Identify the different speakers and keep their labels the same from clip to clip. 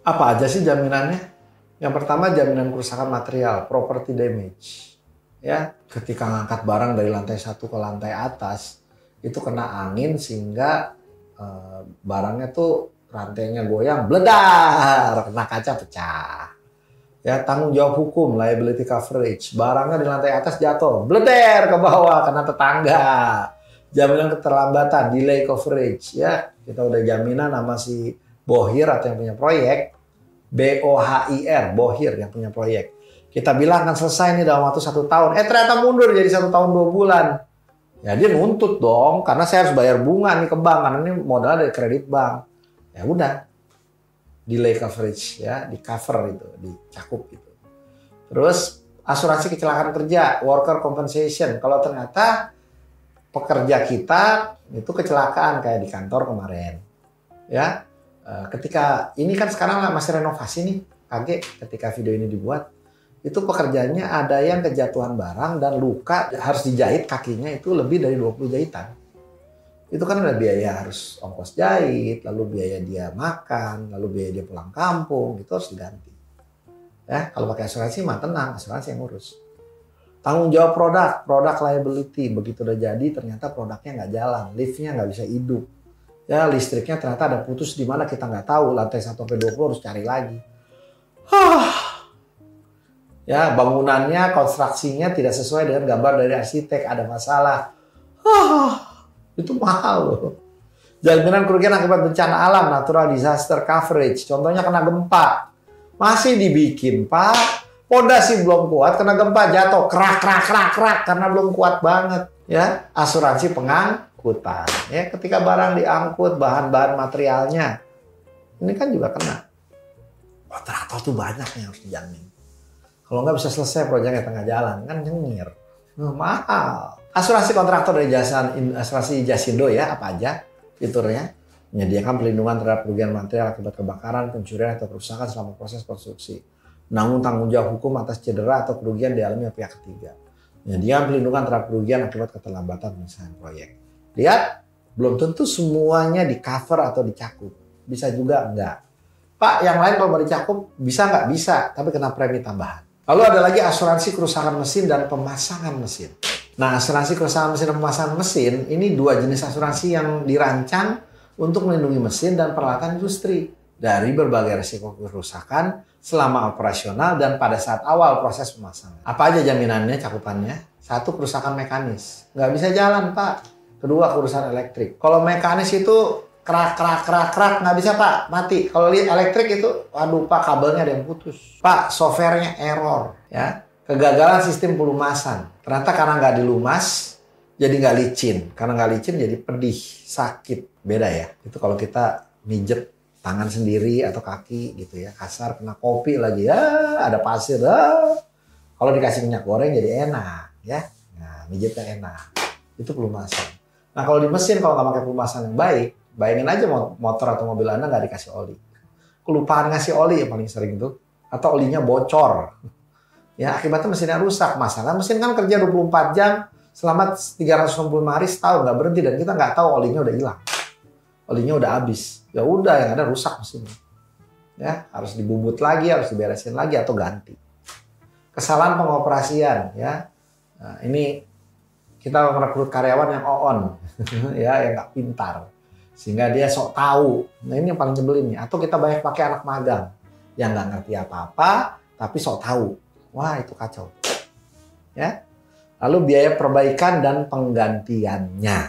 Speaker 1: Apa aja sih jaminannya? Yang pertama jaminan kerusakan material, property damage. Ya, ketika ngangkat barang dari lantai 1 ke lantai atas, itu kena angin sehingga barangnya tuh rantainya goyang, bledar, kena kaca pecah. Ya, tanggung jawab hukum, liability coverage. Barangnya di lantai atas jatuh, bleder ke bawah, kena tetangga. Jaminan keterlambatan, delay coverage. Ya, kita udah jaminan sama si Bohir atau yang punya proyek. BOHIR, Bohir yang punya proyek. Kita bilang akan selesai nih dalam waktu 1 tahun. Ternyata mundur jadi 1 tahun 2 bulan. Ya dia nuntut dong, karena saya harus bayar bunga nih ke bank, karena ini modal dari kredit bank. Ya udah, delay coverage ya, di cover itu, dicakup gitu. Terus asuransi kecelakaan kerja, worker compensation. Kalau ternyata pekerja kita itu kecelakaan kayak di kantor kemarin, ya. Ketika ini kan sekarang masih renovasi nih, kaget ketika video ini dibuat. Itu pekerjaannya ada yang kejatuhan barang dan luka harus dijahit kakinya itu lebih dari 20 jahitan. Itu kan ada biaya harus ongkos jahit, lalu biaya dia makan, lalu biaya dia pulang kampung, itu harus diganti. Ya, kalau pakai asuransi mah tenang, asuransi yang ngurus. Tanggung jawab produk liability. Begitu udah jadi ternyata produknya nggak jalan, liftnya nggak bisa hidup. Ya, listriknya ternyata ada putus di mana kita nggak tahu, lantai 1-20 harus cari lagi. Ya, bangunannya, konstruksinya tidak sesuai dengan gambar dari arsitek, ada masalah. Itu mahal loh. Jaminan kerugian akibat bencana alam, natural disaster coverage. Contohnya kena gempa. Masih dibikin, Pak. Pondasi belum kuat, kena gempa jatuh. Krak, karena belum kuat banget. Ya, asuransi pengangkutan. Ya, ketika barang diangkut, bahan-bahan materialnya. Ini kan juga kena. Kontraktor tuh banyak yang harus dijamin. Kalau nggak bisa selesai proyeknya tengah jalan, kan nyengir. Mahal. Asuransi kontraktor dari asuransi Jasindo ya, apa aja fiturnya. Menyediakan perlindungan terhadap kerugian material akibat kebakaran, pencurian, atau kerusakan selama proses konstruksi. Menanggung tanggung jawab hukum atas cedera atau kerugian dialami oleh pihak ketiga. Menyediakan perlindungan terhadap kerugian akibat keterlambatan penyelesaian proyek. Lihat, belum tentu semuanya di cover atau dicakup. Bisa juga enggak. Pak, yang lain kalau mau dicakup, bisa nggak? Bisa, tapi kena premi tambahan. Lalu ada lagi asuransi kerusakan mesin dan pemasangan mesin. Nah, asuransi kerusakan mesin dan pemasangan mesin, ini 2 jenis asuransi yang dirancang untuk melindungi mesin dan peralatan industri dari berbagai risiko kerusakan selama operasional dan pada saat awal proses pemasangan. Apa aja jaminannya, cakupannya? 1, kerusakan mekanis. Nggak bisa jalan, Pak. 2, kerusakan elektrik. Kalau mekanis itu krak, nggak bisa Pak, mati. Kalau lihat elektrik itu, waduh Pak, kabelnya ada yang putus. Pak, softwarenya error, ya. Kegagalan sistem pelumasan. Ternyata karena nggak dilumas, jadi nggak licin. Karena nggak licin jadi pedih, sakit. Beda ya. Itu kalau kita mijet tangan sendiri atau kaki gitu ya, kasar, kena kopi lagi, ya ada pasir. Kalau dikasih minyak goreng jadi enak, ya. Nah, mijetnya enak. Itu pelumasan. Nah, kalau di mesin, kalau nggak pakai pelumasan yang baik, bayangin aja motor atau mobil Anda nggak dikasih oli. Kelupaan ngasih oli yang paling sering tuh. Atau olinya bocor. Ya, akibatnya mesinnya rusak. Masalah mesin kan kerja 24 jam selama 365 hari setahun nggak berhenti. Dan kita nggak tahu olinya udah hilang. Olinya udah habis. Ya udah, yang ada rusak mesinnya. Ya, harus dibubut lagi, harus diberesin lagi atau ganti. Kesalahan pengoperasian. Ya, nah, ini kita merekrut karyawan yang on. Ya, yang nggak pintar. Sehingga dia sok tahu. Nah, ini yang paling nyebelin nih. Atau kita banyak pakai anak magang yang nggak ngerti apa-apa tapi sok tahu. Wah, itu kacau. Ya. Lalu biaya perbaikan dan penggantiannya.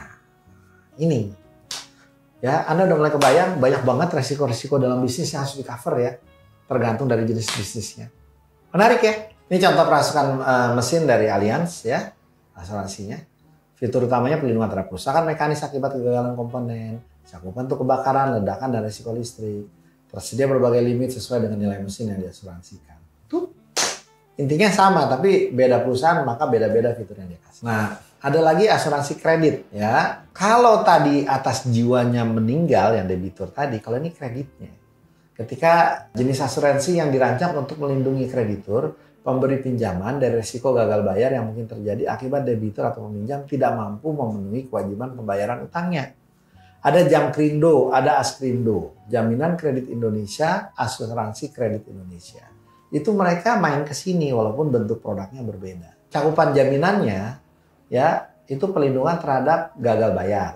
Speaker 1: Ini. Ya, Anda udah mulai kebayang banyak banget resiko-resiko dalam bisnis yang harus di-cover ya. Tergantung dari jenis bisnisnya. Menarik ya. Ini contoh kerasukan mesin dari Allianz ya. Asuransinya. Fitur utamanya perlindungan terhadap kerusakan mekanis akibat kegagalan komponen. Cakupan untuk kebakaran, ledakan, dan risiko listrik. Tersedia berbagai limit sesuai dengan nilai mesin yang diasuransikan. Tuh, intinya sama, tapi beda perusahaan, maka beda-beda fitur yang dikasih. Nah, ada lagi asuransi kredit. Ya, kalau tadi atas jiwanya meninggal, yang debitur tadi, kalau ini kreditnya. Ketika jenis asuransi yang dirancang untuk melindungi kreditur, pemberi pinjaman dari risiko gagal bayar yang mungkin terjadi akibat debitur atau peminjam tidak mampu memenuhi kewajiban pembayaran utangnya. Ada Jamkrindo, ada Askrindo. Jaminan Kredit Indonesia, Asuransi Kredit Indonesia. Itu mereka main ke sini walaupun bentuk produknya berbeda. Cakupan jaminannya ya itu perlindungan terhadap gagal bayar.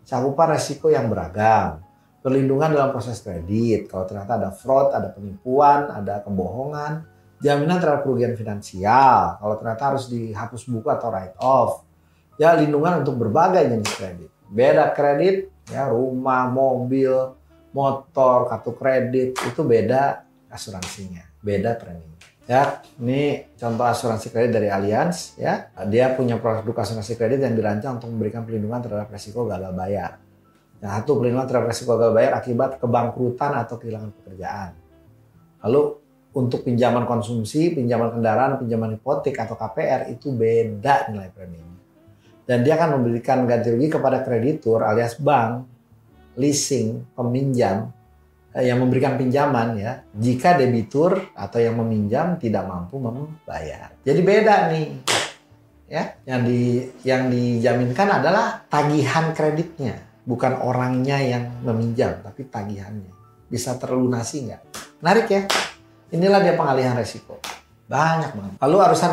Speaker 1: Cakupan resiko yang beragam. Perlindungan dalam proses kredit. Kalau ternyata ada fraud, ada penipuan, ada kebohongan. Jaminan terhadap kerugian finansial. Kalau ternyata harus dihapus buku atau write off. Ya, lindungan untuk berbagai jenis kredit. Beda kredit, ya rumah, mobil, motor, kartu kredit itu beda asuransinya, beda preminya. Ya, ini contoh asuransi kredit dari Allianz. Ya, dia punya produk asuransi kredit yang dirancang untuk memberikan perlindungan terhadap resiko gagal bayar. Yang satu perlindungan terhadap resiko gagal bayar akibat kebangkrutan atau kehilangan pekerjaan. Lalu untuk pinjaman konsumsi, pinjaman kendaraan, pinjaman hipotek atau KPR itu beda nilai preminya. Dan dia akan memberikan ganti rugi kepada kreditur alias bank, leasing, peminjam yang memberikan pinjaman ya, jika debitur atau yang meminjam tidak mampu membayar. Jadi beda nih. Ya, yang dijaminkan adalah tagihan kreditnya, bukan orangnya yang meminjam, tapi tagihannya. Bisa terlunasi nggak? Menarik ya. Inilah dia pengalihan resiko. Banyak banget. Lalu arusan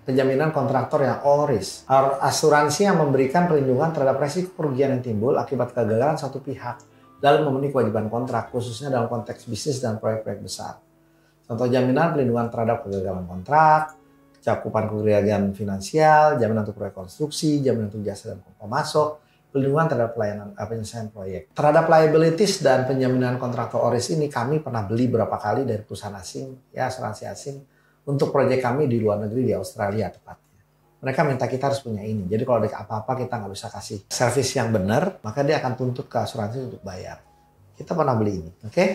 Speaker 1: penjaminan kontraktor yang all risk. Asuransi yang memberikan perlindungan terhadap resiko kerugian yang timbul akibat kegagalan satu pihak dalam memenuhi kewajiban kontrak, khususnya dalam konteks bisnis dan proyek-proyek besar. Contoh jaminan perlindungan terhadap kegagalan kontrak, cakupan kerugian finansial, jaminan untuk proyek konstruksi, jaminan untuk jasa dan pemasok, perlindungan terhadap pelayanan penyelesaian proyek. Terhadap liabilities dan penjaminan kontraktor all risk ini kami pernah beli berapa kali dari perusahaan asing, ya asuransi asing, untuk proyek kami di luar negeri, di Australia tepatnya. Mereka minta kita harus punya ini. Jadi kalau ada apa-apa kita nggak bisa kasih servis yang benar, maka dia akan tuntut ke asuransi untuk bayar. Kita pernah beli ini, oke?